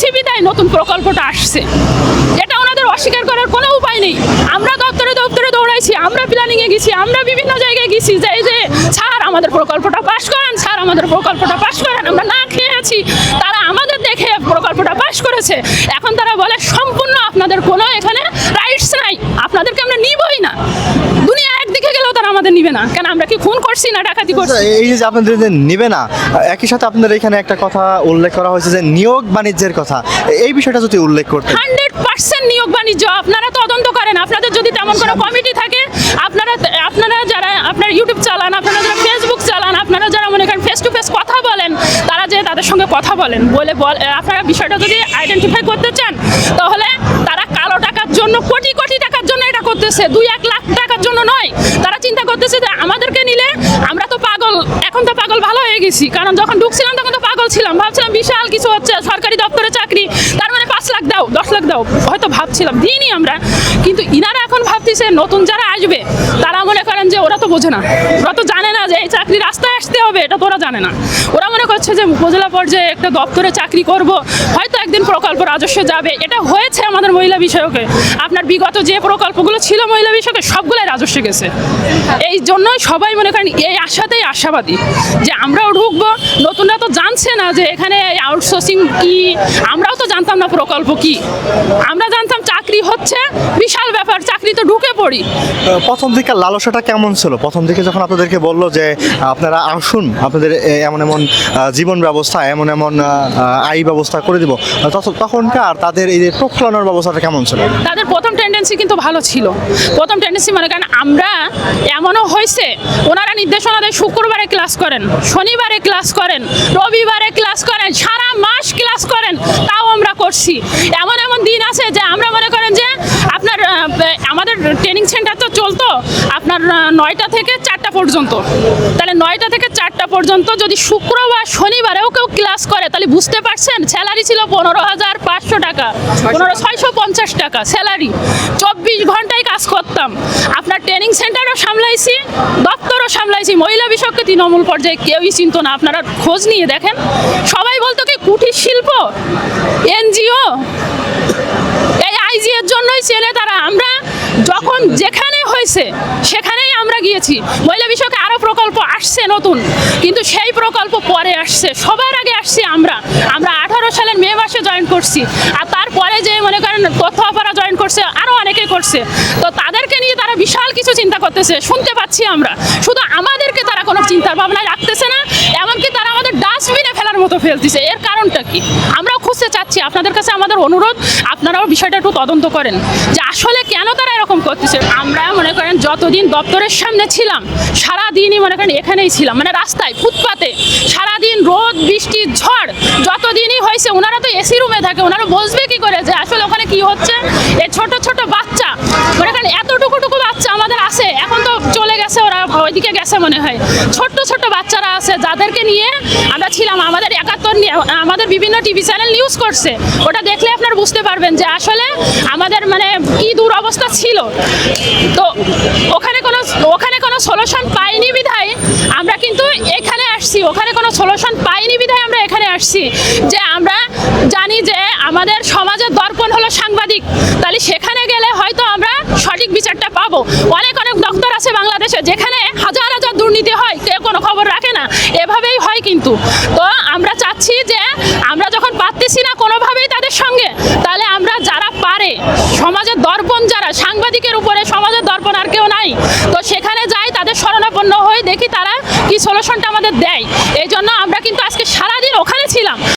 পেয়েছি বিদায় নতুন প্রকল্পটা আসছে, এটা ওনাদের অস্বীকার করার কোনো উপায় নেই। আমরা দপ্তরে দপ্তরে দৌড়াইছি, আমরা প্ল্যানিংয়ে গেছি, আমরা বিভিন্ন জায়গায় গেছি যে এই যে স্যার আমাদের প্রকল্পটা পাশ করেন, স্যার আমাদের প্রকল্পটা পাশ করেন। আমরা না খেয়ে আছি, তারা আমাদের দেখে প্রকল্পটা পাশ করেছে। এখন তারা বলে সম্পূর্ণ আপনাদের কোনো এখানে রাইটস নাই, আপনাদেরকে আমরা নিবই না। দুনিয়া একদিকে গেলেও তারা আমাদের নিবে না। কেন আমরা কি খুন করছি না ডাকাতি করছি? এই যে আপনাদের যে নিবে না, একই সাথে আপনাদের এখানে একটা কথা উল্লেখ করা হয়েছে যে নিয়োগ বাণিজ্যের কথা, এই বিষয়টা যদি উল্লেখ করতেন। 100% নিয়োগ বাণিজ্য। আপনারা তদন্ত করেন, আপনাদের যদি তেমন কোনো কমিটি থাকে, আপনারা যারা আপনার ইউটিউব চালান, আপনারা যারা ফেসবুক চালান, আপনারা যারা মনে করেন ফেস টু ফেস কথা বলেন, তারা যে তাদের সঙ্গে কথা বলেন, আপনারা বিষয়টা যদি আইডেন্টিফাই করতে চান, তাহলে তারা কালো টাকার জন্য, কোটি কোটি টাকার জন্য এটা করতেছে, 2-1 লাখ টাকার জন্য নয়। তারা চিন্তা করতেছে যে আমাদেরকে নিলে আমরা তো পাগল, এখন তো পাগল ভালো হয়ে গেছি। কারণ যখন ঢুকছিলাম তখন তো পাগল ছিলাম, ভাবছিলাম বিশাল কিছু হচ্ছে, সরকারি দপ্তরে চাকরি, তার মানে 5 লাখ দাও, 10 লাখ দাও, হয়তো ভাবছিলাম, দিইনি আমরা। কিন্তু ইনারা এখন ভাবতেছে নতুন যারা আসবে তারা মনে করেন যে ওরা তো বোঝে না, ওরা তো জানে না যে এই চাকরি রাস্তায় আসতে হবে, এটা তো ওরা জানে না। ওরা মনে করছে যে উপজেলা পর্যায়ে একটা দপ্তরে চাকরি করব, হয়তো একদিন প্রকল্প রাজস্ব যাবে। এটা হয়েছে আমাদের মহিলা বিষয়কে, আপনার বিগত যে প্রকল্পগুলো ছিল মহিলা বিষয়কে সবগুলাই রাজস্ব গেছে। এই জন্যই সবাই মনে করেন এই আশাতেই আশাবাদী যে আমরাও ঢুকবো। নতুনরা তো জানছে না যে এখানে আউটসোর্সিং কি, আমরাও তো জানতাম না প্রকল্প কি। আমরা জানতাম চাকরি হচ্ছে বিশাল ব্যাপার, চাকরি তো ঢুকে পড়ি। প্রথম দিকে লালসাটা কেমন ছিল? প্রথম দিকে যখন আপনাদেরকে বললো যে আপনারা আসুন, আপনাদের এমন এমন জীবন ব্যবস্থা, এমন এমন আয় ব্যবস্থা করে দিব, তখনকার তাদের এই যে প্রক্ষালনের ব্যবস্থাটা কেমন ছিল? তাদের প্রথম টেন্ডেন্সি কিন্তু ভালো ছিল। প্রথম টেন্ডেন্সি মানে কারণ আমরা এমনও হয়েছে, ওনারা নির্দেশনা দেয় শুক্রবারে ক্লাস করেন, শনিবারে ক্লাস করেন, রবিবারে ক্লাস করেন, সারা মাস ক্লাস করেন, তাও আমরা করছি। এমন এমন দিন আছে যে আমরা মনে করেন যে আপনার আমাদের ট্রেনিং সেন্টার তো চলতো আপনার 9টা থেকে 4টা পর্যন্ত। তাহলে 9টা থেকে 4টা পর্যন্ত যদি শুক্রবার শনিবারেও কেউ ক্লাস করে, তাহলে বুঝতে পারছেন স্যালারি ছিল 15,500 টাকা, 650 টাকা স্যালারি। 24 ঘন্টায় কাজ করতাম। আপনার ট্রেনিং সেন্টারও সামলাইছি, দপ্তরও সামলাইছি। মহিলা বিষয়কে তৃণমূল পর্যায়ে কেউই চিনত না, আপনারা খোঁজ নিয়ে দেখেন। সবাই বলতো কি কুটির শিল্প, এনজিও, এই আইজি এর জন্যই চেনে তারা। আমরা যখন যেখানে হয়েছে সেখানেই আমরা গিয়েছি। মহিলা বিষয়কে আরও প্রকল্প আসছে নতুন, কিন্তু সেই প্রকল্প পরে আসছে, সবার আগে আসছি আমরা 18 সালের মে মাসে জয়েন করছি। আর তারপরে যে মনে করেন তথ্য অপারা জয়েন করছে, আরও অনেকে করছে। তো তাদেরকে নিয়ে তারা বিশাল কিছু চিন্তা করতেছে, শুনতে পাচ্ছি আমরা। শুধু আমাদেরকে তারা কোনো চিন্তা ভাবনা রাখতেছে না, এমনকি তারা আমাদের ডাস্টবিনে ফেলার মতো ফেলতেছে। এর কারণটা কি আমরাও খুঁজতে চাচ্ছি। আপনাদের কাছে আমাদের অনুরোধ, আপনারাও বিষয়টা একটু তদন্ত করেন যে আসলে কেন তারা এরকম করতেছে। আমরা মনে করেন যতদিন দপ্তরের সামনে ছিলাম, সারাদিনই মনে করেন এখানেই ছিলাম, মানে রাস্তায় ফুটপাতে সারাদিন, রোদ বৃষ্টি ঝড় যতদিনই হয়েছে। ওনারা তো এসি রুমে থাকে, ওনারা বুঝবে কি করে যে আসলে ওখানে কি হচ্ছে। এই ছোট ছোট বাচ্চা মনে করেন এতটুকু বাচ্চা আমাদের আছে, এখন তো চলে গেছে, ওরা ওইদিকে গেছে মনে হয়। ছোট্ট ছোট্ট বাচ্চারা আছে যাদেরকে নিয়ে আমরা ছিলাম। আমাদের 71 নিয়ে আমাদের বিভিন্ন টিভি চ্যানেল নিউজ করছে, ওটা দেখলে আপনারা বুঝতে পারবেন যে আসলে আমাদের মানে কি দুরবস্থা ছিল। তো ওখানে কোনো সলিউশন পাইনি বিধায় আমরা কিন্তু এখানে আসছি। ওখানে কোনো সলিউশন পাইনি বিধায় আমরা এখানে আসছি। যে আমরা জানি যে আমাদের সমাজের দর্পণ হলো সাংবাদিক, তাহলে সেখানে গেলে হয়তো আমরা সঠিক বিচারটা পাবো। অনেক দপ্তর আছে বাংলাদেশে যেখানে হাজার হাজার দুর্নীতি হয়, কেউ কোনো খবর রাখে না, এভাবেই হয় কিন্তু। তো আমরা চাচ্ছি যে আমরা যখন পারতেছি না কোনোভাবেই তাদের সঙ্গে, তাহলে আমরা যারা পারে, সমাজের দর্পণ যারা, সাংবাদিকের উপরে সমাজের দর্পণ আর কেউ নাই, তো সেখানে যাই, তাদের শরণাপন্ন হয়ে দেখি তারা কি সলিউশনটা আমাদের দেয়। এই জন্য আমরা